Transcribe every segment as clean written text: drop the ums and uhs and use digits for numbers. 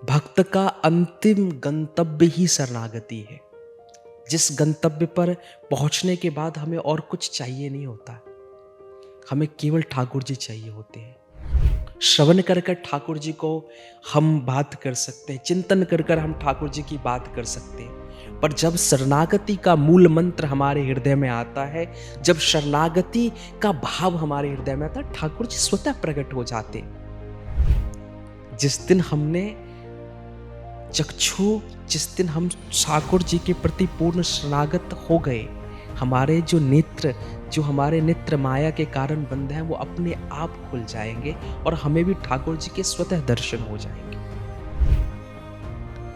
भक्त का अंतिम गंतव्य ही शरणागति है। जिस गंतव्य पर पहुंचने के बाद हमें और कुछ चाहिए नहीं होता, हमें केवल ठाकुर जी चाहिए होते हैं। श्रवण कर कर ठाकुर जी को हम बात कर सकते हैं, चिंतन कर कर हम ठाकुर जी की बात कर सकते हैं। पर जब शरणागति का मूल मंत्र हमारे हृदय में आता है, जब शरणागति का भाव हमारे हृदय में आता है, ठाकुर जी स्वतः प्रकट हो जाते हैं। जिस दिन हमने चक्षु जिस दिन हम ठाकुर जी के प्रति पूर्ण शरणागत हो गए, हमारे नेत्र माया के कारण बंद हैं, वो अपने आप खुल जाएंगे और हमें भी ठाकुर जी के स्वतः दर्शन हो जाएंगे।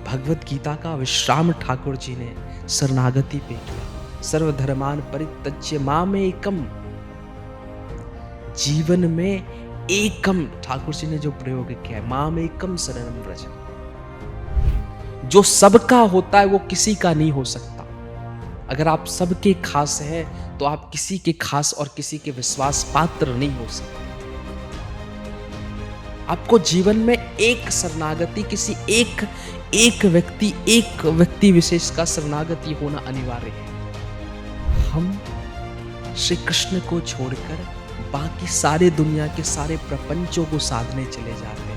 भगवत गीता का विश्राम ठाकुर जी ने शरणागति पे किया। सर्वधर्मान परित्यज्य मामेकम, जीवन में एकम ठाकुर जी ने जो प्रयोग किया है, मामेकम शरणम व्रज। जो सबका होता है वो किसी का नहीं हो सकता। अगर आप सबके खास हैं तो आप किसी के खास और किसी के विश्वास पात्र नहीं हो सकते। आपको जीवन में एक शरणागति, किसी एक व्यक्ति विशेष का शरणागति होना अनिवार्य है। हम श्री कृष्ण को छोड़कर बाकी सारे दुनिया के सारे प्रपंचों को साधने चले जाते हैं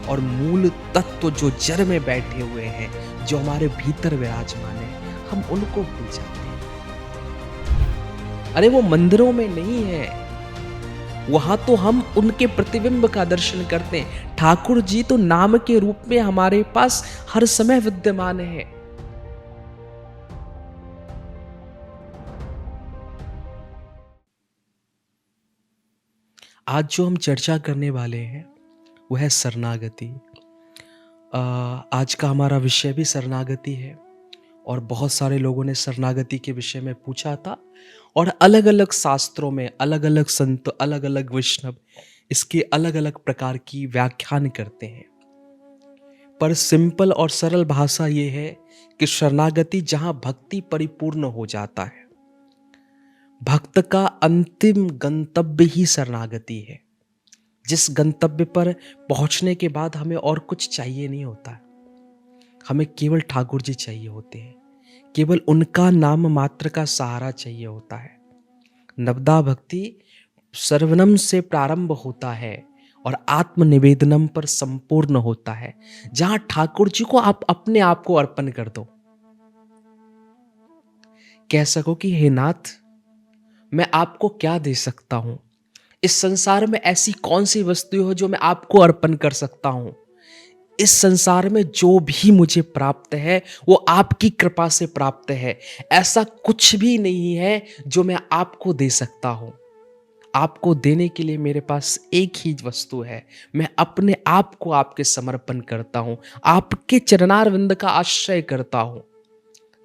और मूल तत्व जो जड़ में बैठे हुए हैं, जो हमारे भीतर विराजमान है, हम उनको भूल जाते हैं। अरे वो मंदिरों में नहीं है, वहां तो हम उनके प्रतिबिंब का दर्शन करते हैं। ठाकुर जी तो नाम के रूप में हमारे पास हर समय विद्यमान है। आज जो हम चर्चा करने वाले हैं वह है शरणागति। आज का हमारा विषय भी शरणागति है और बहुत सारे लोगों ने शरणागति के विषय में पूछा था और अलग अलग शास्त्रों में अलग अलग संत, अलग अलग वैष्णव इसके अलग अलग प्रकार की व्याख्यान करते हैं। पर सिंपल और सरल भाषा ये है कि शरणागति जहां भक्ति परिपूर्ण हो जाता है, भक्त का अंतिम गंतव्य ही शरणागति है। जिस गंतव्य पर पहुंचने के बाद हमें और कुछ चाहिए नहीं होता, हमें केवल ठाकुर जी चाहिए होते हैं। केवल उनका नाम मात्र का सहारा चाहिए होता है। नवदा भक्ति सर्वनम से प्रारंभ होता है और आत्मनिवेदनम पर संपूर्ण होता है। जहां ठाकुर जी को आप अपने आप को अर्पण कर दो, कह सको कि हे नाथ, मैं आपको क्या दे सकता हूं। इस संसार में ऐसी कौन सी वस्तु हो जो मैं आपको अर्पण कर सकता हूं। इस संसार में जो भी मुझे प्राप्त है वो आपकी कृपा से प्राप्त है। ऐसा कुछ भी नहीं है जो मैं आपको दे सकता हूं। आपको देने के लिए मेरे पास एक ही वस्तु है, मैं अपने आप को आपके समर्पण करता हूं, आपके चरणारविंद का आश्रय करता हूं।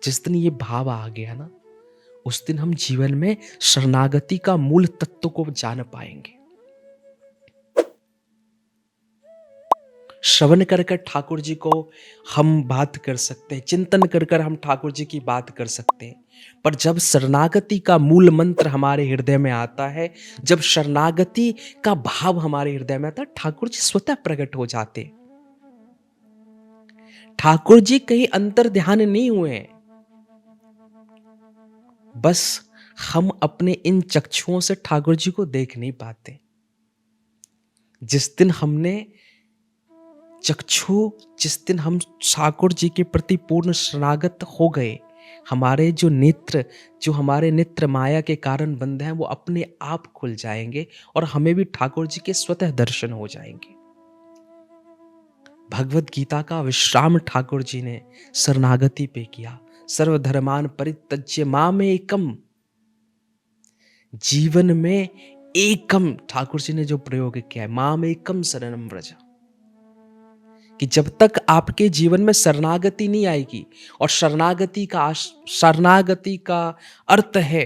जिस दिन ये भाव आ गया ना, उस दिन हम जीवन में शरणागति का मूल तत्व को जान पाएंगे। श्रवण कर कर ठाकुर जी को हम बात कर सकते हैं, चिंतन कर कर हम ठाकुर जी की बात कर सकते हैं। पर जब शरणागति का मूल मंत्र हमारे हृदय में आता है, जब शरणागति का भाव हमारे हृदय में आता है, ठाकुर जी स्वतः प्रकट हो जाते हैं। ठाकुर जी कहीं अंतर ध्यान नहीं हुए हैं, बस हम अपने इन चक्षुओं से ठाकुर जी को देख नहीं पाते। जिस दिन हम ठाकुर जी के प्रति पूर्ण शरणागत हो गए, हमारे नेत्र माया के कारण बंद हैं, वो अपने आप खुल जाएंगे और हमें भी ठाकुर जी के स्वतः दर्शन हो जाएंगे। भगवत गीता का विश्राम ठाकुर जी ने शरणागति पे किया। सर्वधर्मान परित्यज्य मामेकम, जीवन में एकम ठाकुर जी ने जो प्रयोग किया है, मामेकम शरणम व्रज। कि जब तक आपके जीवन में शरणागति नहीं आएगी, और शरणागति का अर्थ है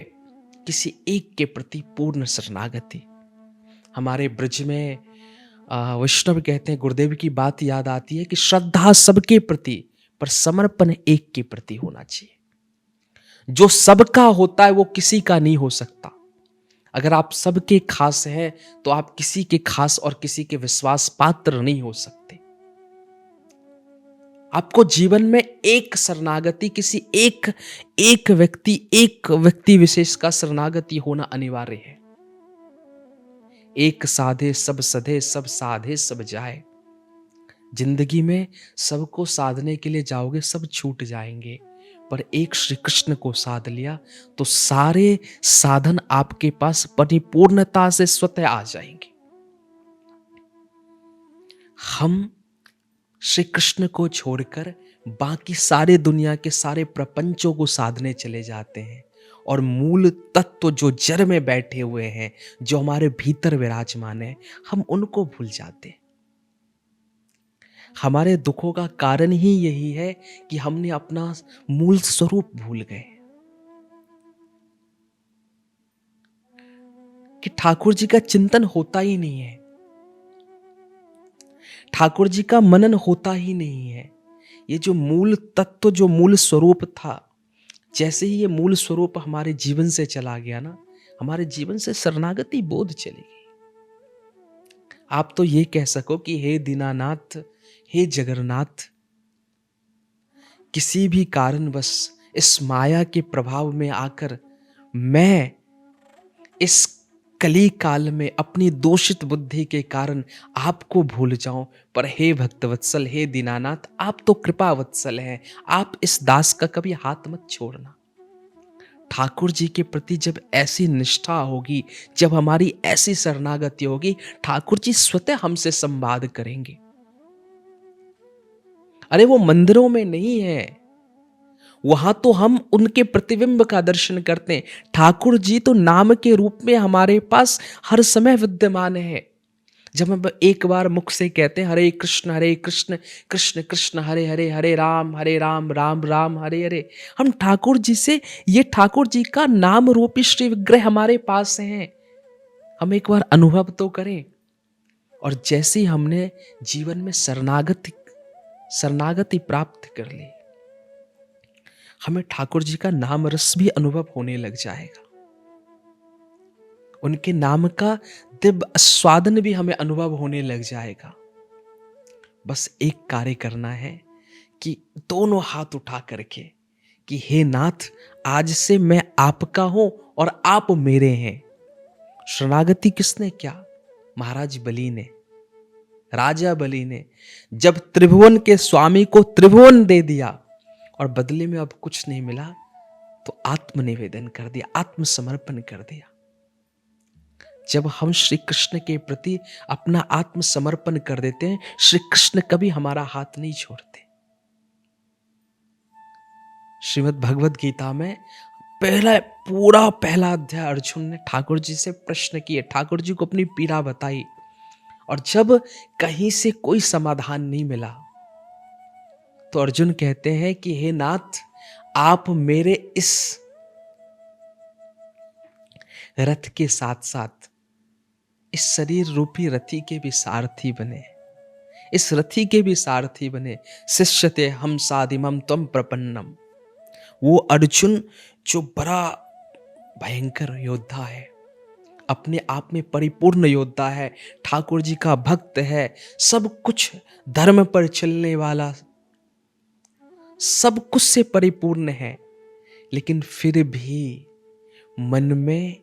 किसी एक के प्रति पूर्ण शरणागति। हमारे ब्रज में वैष्णव कहते हैं, गुरुदेव की बात याद आती है कि श्रद्धा सबके प्रति पर समर्पण एक के प्रति होना चाहिए। जो सबका होता है वो किसी का नहीं हो सकता। अगर आप सबके खास हैं तो आप किसी के खास और किसी के विश्वास पात्र नहीं हो सकते। आपको जीवन में एक शरणागति, किसी एक व्यक्ति विशेष का शरणागति होना अनिवार्य है। एक साधे सब सधे, सब साधे सब जाए। जिंदगी में सबको साधने के लिए जाओगे, सब छूट जाएंगे, पर एक श्री कृष्ण को साध लिया तो सारे साधन आपके पास परिपूर्णता से स्वतः आ जाएंगे। हम श्री कृष्ण को छोड़कर बाकी सारे दुनिया के सारे प्रपंचों को साधने चले जाते हैं, और मूल तत्व जो जड़ में बैठे हुए हैं, जो हमारे भीतर विराजमान है, हम उनको भूल जाते हैं। हमारे दुखों का कारण ही यही है कि हमने अपना मूल स्वरूप भूल गए, कि ठाकुर जी का चिंतन होता ही नहीं है, ठाकुर जी का मनन होता ही नहीं है। ये जो मूल तत्व, जो मूल स्वरूप था, जैसे ही ये मूल स्वरूप हमारे जीवन से चला गया ना, हमारे जीवन से शरणागति बोध चली गई। आप तो ये कह सको कि हे दीनानाथ, हे जगन्नाथ, किसी भी कारणवश इस माया के प्रभाव में आकर मैं इस कली काल में अपनी दोषित बुद्धि के कारण आपको भूल जाऊं, पर हे भक्तवत्सल, हे दीनानाथ, आप तो कृपा वत्सल हैं, आप इस दास का कभी हाथ मत छोड़ना। ठाकुर जी के प्रति जब ऐसी निष्ठा होगी, जब हमारी ऐसी शरणागति होगी, ठाकुर जी स्वतः हमसे संवाद करेंगे। अरे वो मंदिरों में नहीं है, वहां तो हम उनके प्रतिबिंब का दर्शन करते हैं। ठाकुर जी तो नाम के रूप में हमारे पास हर समय विद्यमान है। जब हम एक बार मुख से कहते हैं हरे कृष्ण कृष्ण कृष्ण हरे हरे, हरे राम राम राम हरे हरे, हम ठाकुर जी से, ये ठाकुर जी का नाम रूपी श्री विग्रह हमारे पास है। हम एक बार अनुभव तो करें। और जैसे ही हमने जीवन में शरणागति प्राप्त कर ली, हमें ठाकुर जी का नाम रस भी अनुभव होने लग जाएगा, उनके नाम का दिव्य आस्वादन भी हमें अनुभव होने लग जाएगा। बस एक कार्य करना है कि दोनों हाथ उठा करके कि हे नाथ, आज से मैं आपका हूं और आप मेरे हैं। शरणागति किसने किया? महाराज बलि ने, राजा बलि ने। जब त्रिभुवन के स्वामी को त्रिभुवन दे दिया और बदले में अब कुछ नहीं मिला, तो आत्मनिवेदन कर दिया, आत्मसमर्पण कर दिया। जब हम श्री कृष्ण के प्रति अपना आत्मसमर्पण कर देते हैं, श्री कृष्ण कभी हमारा हाथ नहीं छोड़ते। श्रीमद् भगवद गीता में पहला अध्याय अर्जुन ने ठाकुर जी से प्रश्न किए, ठाकुर जी को अपनी पीड़ा बताई, और जब कहीं से कोई समाधान नहीं मिला, तो अर्जुन कहते हैं कि हे नाथ, आप मेरे इस रथ के साथ साथ इस शरीर रूपी रथी के भी सारथी बने, इस रथी के भी सारथी बने। शिष्यते हम साधिमम त्वम प्रपन्नम। वो अर्जुन जो बड़ा भयंकर योद्धा है, अपने आप में परिपूर्ण योद्धा है, ठाकुर जी का भक्त है, सब कुछ धर्म पर चलने वाला, सब कुछ से परिपूर्ण है, लेकिन फिर भी मन में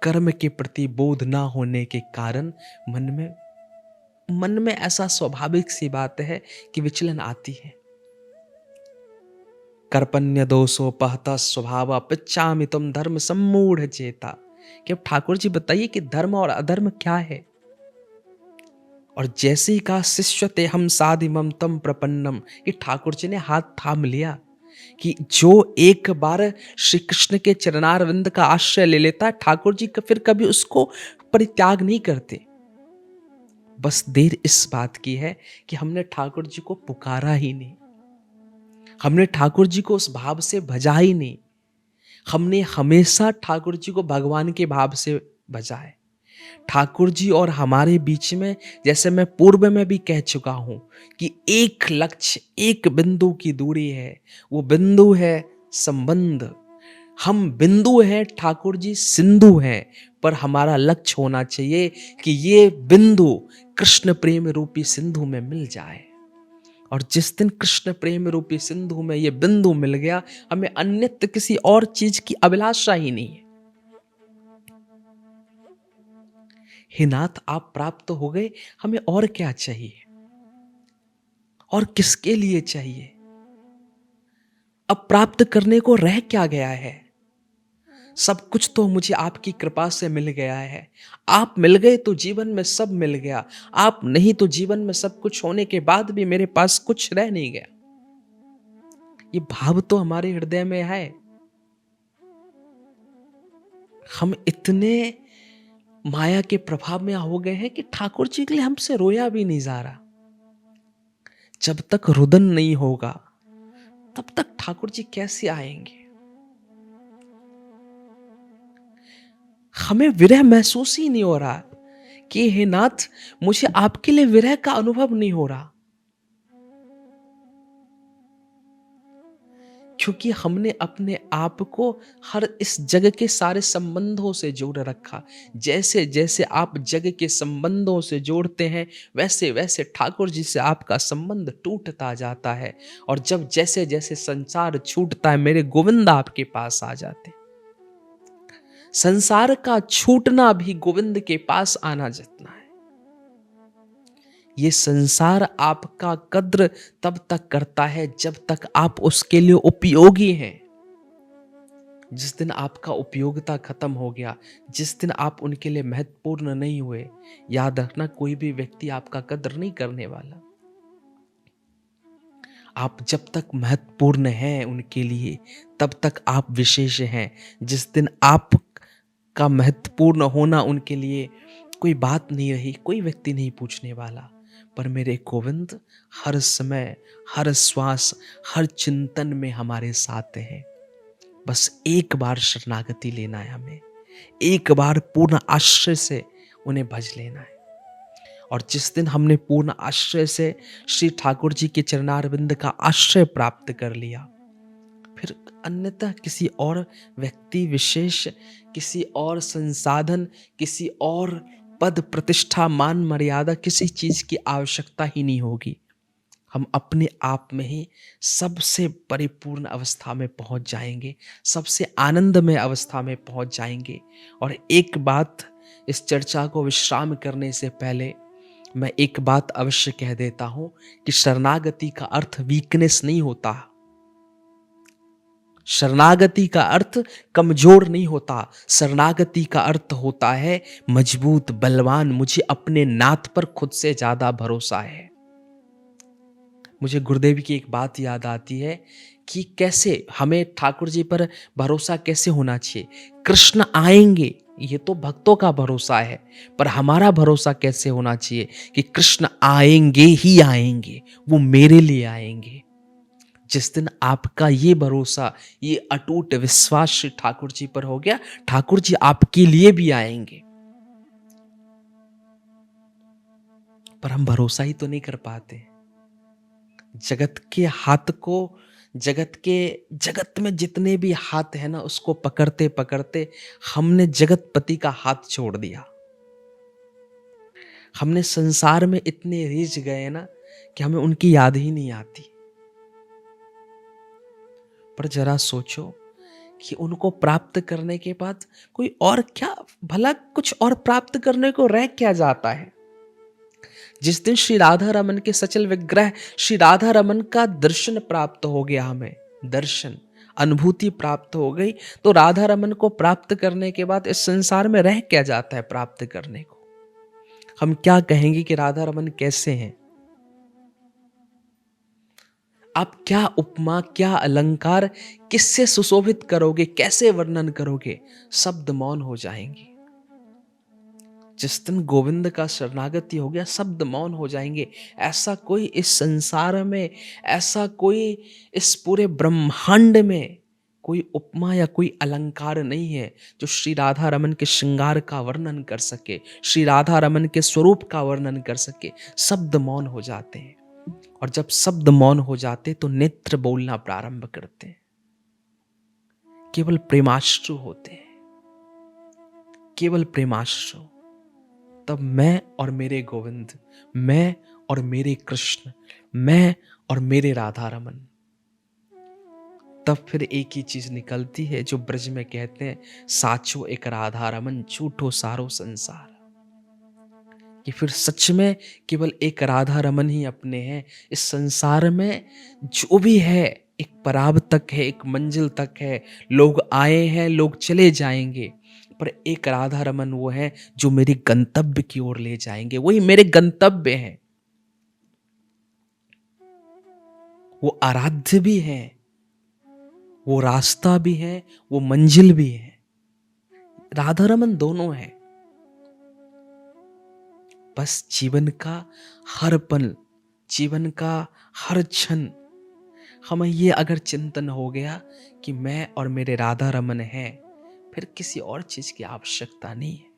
कर्म के प्रति बोध ना होने के कारण मन में ऐसा स्वाभाविक सी बात है कि विचलन आती है। कर्पण्य दोषोपहत स्वभाव पिच्छामि तुम धर्म सम्मूढ़ चेता। कि अब ठाकुर जी बताइए कि धर्म और अधर्म क्या है। और जैसे ही कहा शिष्यते हम साधिमम तम प्रपन्नम, कि ठाकुर जी ने हाथ थाम लिया कि जो एक बार श्री कृष्ण के चरणारविंद का आश्रय ले लेता है, ठाकुर जी फिर कभी उसको परित्याग नहीं करते। बस देर इस बात की है कि हमने ठाकुर जी को पुकारा ही नहीं, हमने ठाकुर जी को उस भाव से भजा ही नहीं। हमने हमेशा ठाकुर जी को भगवान के भाव से भजा है। ठाकुर जी और हमारे बीच में, जैसे मैं पूर्व में भी कह चुका हूं, कि एक लक्ष्य, एक बिंदु की दूरी है। वो बिंदु है संबंध। हम बिंदु हैं, ठाकुर जी सिंधु हैं, पर हमारा लक्ष्य होना चाहिए कि ये बिंदु कृष्ण प्रेम रूपी सिंधु में मिल जाए। और जिस दिन कृष्ण प्रेम रूपी सिंधु में ये बिंदु मिल गया, हमें अन्यत्र किसी और चीज की अभिलाषा ही नहीं है। हे नाथ, आप प्राप्त हो गए, हमें और क्या चाहिए और किसके लिए चाहिए? अब प्राप्त करने को रह क्या गया है? सब कुछ तो मुझे आपकी कृपा से मिल गया है। आप मिल गए तो जीवन में सब मिल गया। आप नहीं तो जीवन में सब कुछ होने के बाद भी मेरे पास कुछ रह नहीं गया। ये भाव तो हमारे हृदय में है। हम इतने माया के प्रभाव में हो गए हैं कि ठाकुर जी के लिए हमसे रोया भी नहीं जा रहा। जब तक रुदन नहीं होगा तब तक ठाकुर जी कैसे आएंगे? हमें विरह महसूस ही नहीं हो रहा कि हे नाथ, मुझे आपके लिए विरह का अनुभव नहीं हो रहा, क्योंकि हमने अपने आप को हर इस जग के सारे संबंधों से जोड़ रखा। जैसे जैसे आप जग के संबंधों से जोड़ते हैं, वैसे वैसे ठाकुर जी से आपका संबंध टूटता जाता है। और जब जैसे जैसे संसार छूटता है, मेरे गोविंद आपके पास आ जाते हैं। संसार का छूटना भी गोविंद के पास आना जितना है। ये संसार आपका कद्र तब तक करता है जब तक आप उसके लिए उपयोगी हैं। जिस दिन आपका उपयोगिता खत्म हो गया, जिस दिन आप उनके लिए महत्वपूर्ण नहीं हुए, याद रखना कोई भी व्यक्ति आपका कद्र नहीं करने वाला। आप जब तक महत्वपूर्ण हैं उनके लिए, तब तक आप विशेष हैं। जिस दिन आप का महत्वपूर्ण होना उनके लिए कोई बात नहीं रही, कोई व्यक्ति नहीं पूछने वाला। पर मेरे गोविंद हर समय, हर श्वास, हर चिंतन में हमारे साथ हैं। बस एक बार शरणागति लेना है हमें, एक बार पूर्ण आश्रय से उन्हें भज लेना है। और जिस दिन हमने पूर्ण आश्रय से श्री ठाकुर जी के चरणारविंद का आश्रय प्राप्त कर लिया, फिर अन्यतः किसी और व्यक्ति विशेष, किसी और संसाधन, किसी और पद प्रतिष्ठा, मान मर्यादा, किसी चीज की आवश्यकता ही नहीं होगी। हम अपने आप में ही सबसे परिपूर्ण अवस्था में पहुंच जाएंगे, सबसे आनंदमय अवस्था में पहुंच जाएंगे। और एक बात, इस चर्चा को विश्राम करने से पहले मैं एक बात अवश्य कह देता हूं कि शरणागति का अर्थ वीकनेस नहीं होता। शरणागति का अर्थ कमजोर नहीं होता। शरणागति का अर्थ होता है मजबूत, बलवान। मुझे अपने नाथ पर खुद से ज्यादा भरोसा है। मुझे गुरुदेव की एक बात याद आती है कि कैसे हमें ठाकुर जी पर भरोसा कैसे होना चाहिए। कृष्ण आएंगे, ये तो भक्तों का भरोसा है, पर हमारा भरोसा कैसे होना चाहिए कि कृष्ण आएंगे ही आएंगे, वो मेरे लिए आएंगे। जिस दिन आपका ये भरोसा, ये अटूट विश्वास श्री ठाकुर जी पर हो गया, ठाकुर जी आपके लिए भी आएंगे। पर हम भरोसा ही तो नहीं कर पाते। जगत के हाथ को, जगत में जितने भी हाथ है ना, उसको पकड़ते पकड़ते हमने जगतपति का हाथ छोड़ दिया। हमने संसार में इतने रीझ गए ना कि हमें उनकी याद ही नहीं आती। पर जरा सोचो कि उनको प्राप्त करने के बाद कोई और क्या, भला कुछ और प्राप्त करने को रह क्या जाता है? जिस दिन श्री राधा रमन के सचल विग्रह श्री राधा रमन का दर्शन प्राप्त हो गया, हमें दर्शन अनुभूति प्राप्त हो गई, तो राधा रमन को प्राप्त करने के बाद इस संसार में रह क्या जाता है प्राप्त करने को? हम क्या कहेंगे कि राधा रमन कैसे हैं? आप क्या उपमा, क्या अलंकार, किससे सुशोभित करोगे, कैसे वर्णन करोगे? शब्द मौन हो जाएंगे। जिस दिन गोविंद का शरणागति हो गया, शब्द मौन हो जाएंगे। ऐसा कोई इस संसार में, ऐसा कोई इस पूरे ब्रह्मांड में कोई उपमा या कोई अलंकार नहीं है जो श्री राधा रमन के श्रृंगार का वर्णन कर सके, श्री राधा रमन के स्वरूप का वर्णन कर सके। शब्द मौन हो जाते हैं, और जब शब्द मौन हो जाते तो नेत्र बोलना प्रारंभ करते हैं। केवल प्रेमाश्रु होते हैं, केवल प्रेमाश्रु। तब मैं और मेरे गोविंद, मैं और मेरे कृष्ण, मैं और मेरे राधा रमन। तब फिर एक ही चीज निकलती है जो ब्रज में कहते हैं, साचो एक राधा रमन झूठो सारो संसार। कि फिर सच में केवल एक राधा रमन ही अपने हैं इस संसार में। जो भी है एक पराब तक है, एक मंजिल तक है। लोग आए हैं, लोग चले जाएंगे, पर एक राधा रमन वो है जो मेरी गंतव्य की ओर ले जाएंगे। वही मेरे गंतव्य हैं। वो आराध्य भी है, वो रास्ता भी है, वो मंजिल भी है। राधा रमन दोनों है। बस जीवन का हर पल, जीवन का हर क्षण हमें ये अगर चिंतन हो गया कि मैं और मेरे राधा रमन हैं, फिर किसी और चीज की आवश्यकता नहीं है।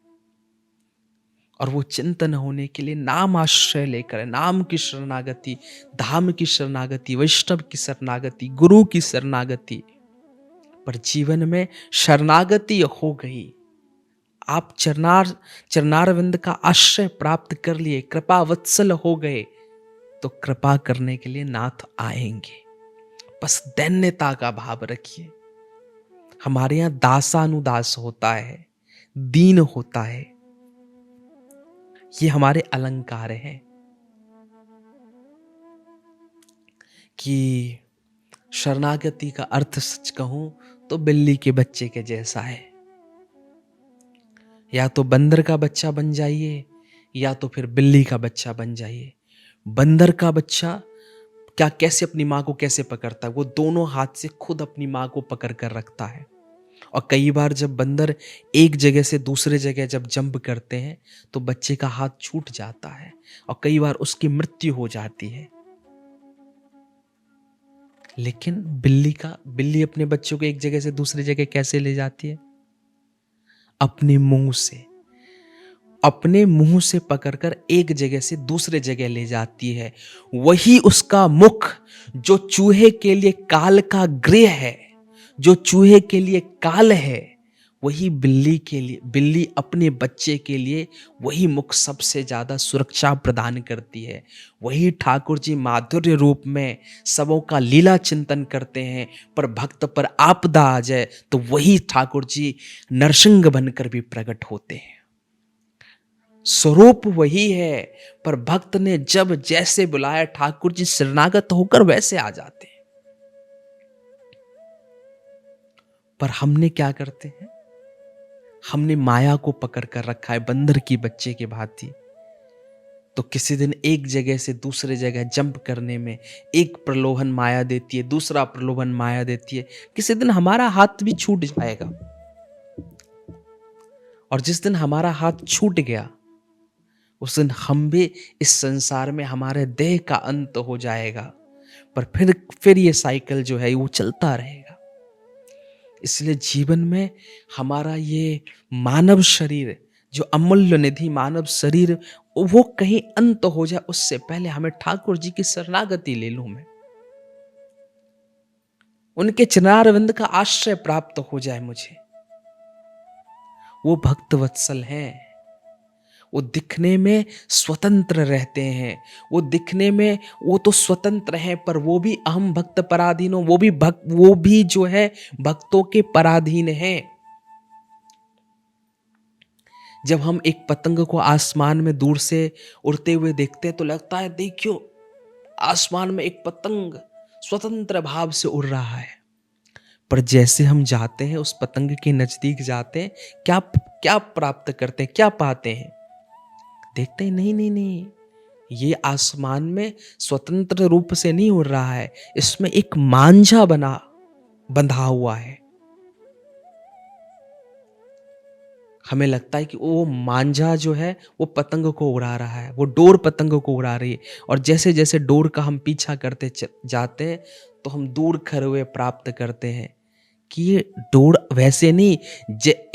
और वो चिंतन होने के लिए नाम आश्रय लेकर, नाम की शरणागति, धाम की शरणागति, वैष्णव की शरणागति, गुरु की शरणागति। पर जीवन में शरणागति हो गई, आप चरणारविंद का आश्रय प्राप्त कर लिए, कृपा वत्सल हो गए, तो कृपा करने के लिए नाथ आएंगे। बस दैन्यता का भाव रखिए। हमारे यहां दासानुदास होता है, दीन होता है, ये हमारे अलंकार हैं। कि शरणागति का अर्थ सच कहूं तो बिल्ली के बच्चे के जैसा है। या तो बंदर का बच्चा बन जाइए, या तो फिर बिल्ली का बच्चा बन जाइए। बंदर का बच्चा क्या कैसे अपनी माँ को कैसे पकड़ता है, वो दोनों हाथ से खुद अपनी माँ को पकड़ कर रखता है। और कई बार जब बंदर एक जगह से दूसरे जगह जब जंप करते हैं तो बच्चे का हाथ छूट जाता है और कई बार उसकी मृत्यु हो जाती है। लेकिन बिल्ली अपने बच्चों को एक जगह से दूसरी जगह कैसे ले जाती है? अपने मुंह से, अपने मुंह से पकड़कर एक जगह से दूसरे जगह ले जाती है। वही उसका मुख जो चूहे के लिए काल का गृह है, जो चूहे के लिए काल है, वही बिल्ली अपने बच्चे के लिए वही मुख सबसे ज्यादा सुरक्षा प्रदान करती है। वही ठाकुर जी माधुर्य रूप में सबों का लीला चिंतन करते हैं, पर भक्त पर आपदा आ जाए तो वही ठाकुर जी नरसिंह बनकर भी प्रकट होते हैं। स्वरूप वही है, पर भक्त ने जब जैसे बुलाया ठाकुर जी शरणागत होकर वैसे आ जाते हैं। पर हमने क्या करते हैं? हमने माया को पकड़ कर रखा है बंदर की बच्चे के भांति। तो किसी दिन एक जगह से दूसरे जगह जंप करने में एक प्रलोभन माया देती है, दूसरा प्रलोभन माया देती है। किसी दिन हमारा हाथ भी छूट जाएगा, और जिस दिन हमारा हाथ छूट गया उस दिन हम भी इस संसार में, हमारे देह का अंत हो जाएगा। पर फिर ये साइकिल जो है वो चलता रहेगा। इसलिए जीवन में हमारा ये मानव शरीर, जो अमूल्य निधि मानव शरीर, वो कहीं अंत हो जाए उससे पहले हमें ठाकुर जी की शरणागति ले लूं मैं, उनके चरणारविंद का आश्रय प्राप्त हो जाए मुझे। वो भक्त वत्सल हैं, वो दिखने में स्वतंत्र रहते हैं। वो दिखने में वो तो स्वतंत्र हैं, पर वो भी अहम भक्त पराधीनो, वो भी जो है भक्तों के पराधीन हैं। जब हम एक पतंग को आसमान में दूर से उड़ते हुए देखते हैं तो लगता है देखियो आसमान में एक पतंग स्वतंत्र भाव से उड़ रहा है। पर जैसे हम जाते हैं, उस पतंग के नजदीक जाते हैं, क्या क्या प्राप्त करते हैं, क्या पाते हैं? देखते हैं नहीं नहीं नहीं, ये आसमान में स्वतंत्र रूप से नहीं उड़ रहा है, इसमें एक मांझा बंधा हुआ है। हमें लगता है कि वो मांझा जो है वो पतंग को उड़ा रहा है, वो डोर पतंग को उड़ा रही है। और जैसे जैसे डोर का हम पीछा करते जाते हैं तो हम दूर खड़े हुए प्राप्त करते हैं कि ये डोर वैसे नहीं,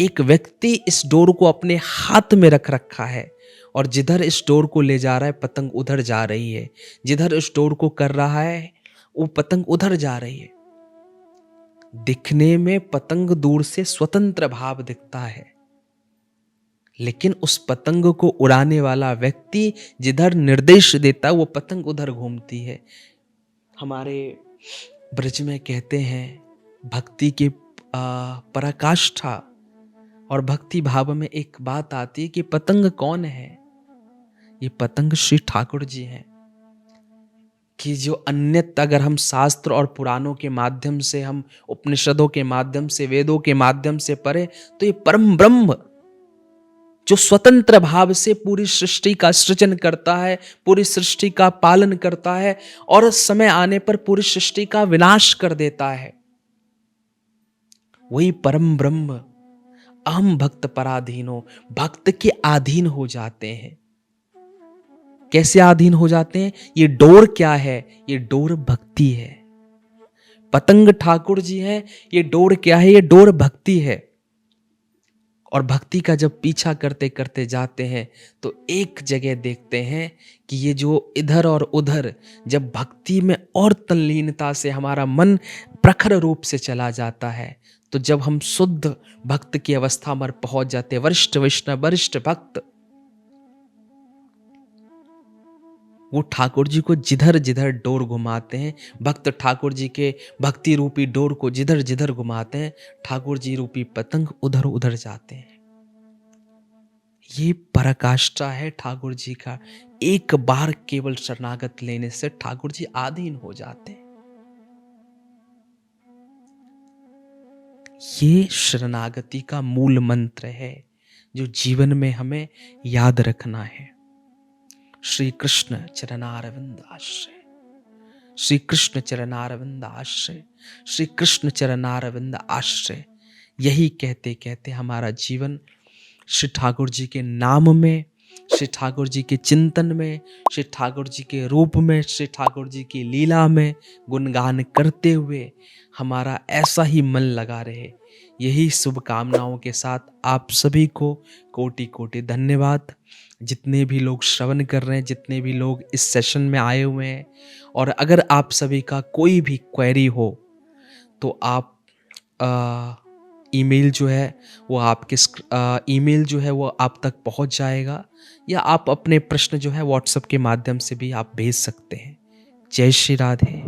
एक व्यक्ति इस डोर को अपने हाथ में रख रखा है, और जिधर इस डोर को ले जा रहा है पतंग उधर जा रही है, जिधर इस डोर को कर रहा है वो पतंग उधर जा रही है। दिखने में पतंग दूर से स्वतंत्र भाव दिखता है, लेकिन उस पतंग को उड़ाने वाला व्यक्ति जिधर निर्देश देता है वो पतंग उधर घूमती है। हमारे ब्रज में कहते हैं भक्ति के पराकाष्ठा और भक्ति भाव में एक बात आती है कि पतंग कौन है? ये पतंग श्री ठाकुर जी हैं। कि जो अन्यत्र अगर हम शास्त्र और पुराणों के माध्यम से, हम उपनिषदों के माध्यम से, वेदों के माध्यम से पढ़े, तो ये परम ब्रह्म जो स्वतंत्र भाव से पूरी सृष्टि का सृजन करता है, पूरी सृष्टि का पालन करता है और समय आने पर पूरी सृष्टि का विनाश कर देता है, वही परम ब्रह्म अहम भक्त पराधीनो, भक्त के अधीन हो जाते हैं। कैसे अधीन हो जाते हैं? ये डोर क्या है? ये डोर भक्ति है। पतंग ठाकुर जी हैं, ये डोर क्या है? ये डोर भक्ति है। और भक्ति का जब पीछा करते करते जाते हैं तो एक जगह देखते हैं कि ये जो इधर और उधर, जब भक्ति में और तल्लीनता से हमारा मन प्रखर रूप से चला जाता है, तो जब हम शुद्ध भक्त की अवस्था में पहुंच जाते हैं, वरिष्ठ वैष्णव वरिष्ठ भक्त, वो ठाकुर जी को जिधर जिधर डोर घुमाते हैं, भक्त ठाकुर जी के भक्ति रूपी डोर को जिधर जिधर घुमाते हैं, ठाकुर जी रूपी पतंग उधर उधर जाते हैं। ये पराकाष्ठा है ठाकुर जी का। एक बार केवल शरणागत लेने से ठाकुर जी आधीन हो जाते हैं। ये शरणागति का मूल मंत्र है जो जीवन में हमें याद रखना है। श्री कृष्ण चरणारविंद आश्रय, श्री कृष्ण चरणारविंद आश्रय, श्री कृष्ण चरणारविंद आश्रय। यही कहते कहते हमारा जीवन श्री ठाकुर जी के नाम में, श्री ठाकुर जी के चिंतन में, श्री ठाकुर जी के रूप में, श्री ठाकुर जी की लीला में गुणगान करते हुए हमारा ऐसा ही मन लगा रहे। यही शुभकामनाओं के साथ आप सभी को कोटि कोटि धन्यवाद। जितने भी लोग श्रवण कर रहे हैं, जितने भी लोग इस सेशन में आए हुए हैं, और अगर आप सभी का कोई भी क्वेरी हो तो आप ईमेल जो है वो आपके ईमेल जो है वो आप तक पहुंच जाएगा, या आप अपने प्रश्न जो है व्हाट्सएप के माध्यम से भी आप भेज सकते हैं। जय श्री राधे।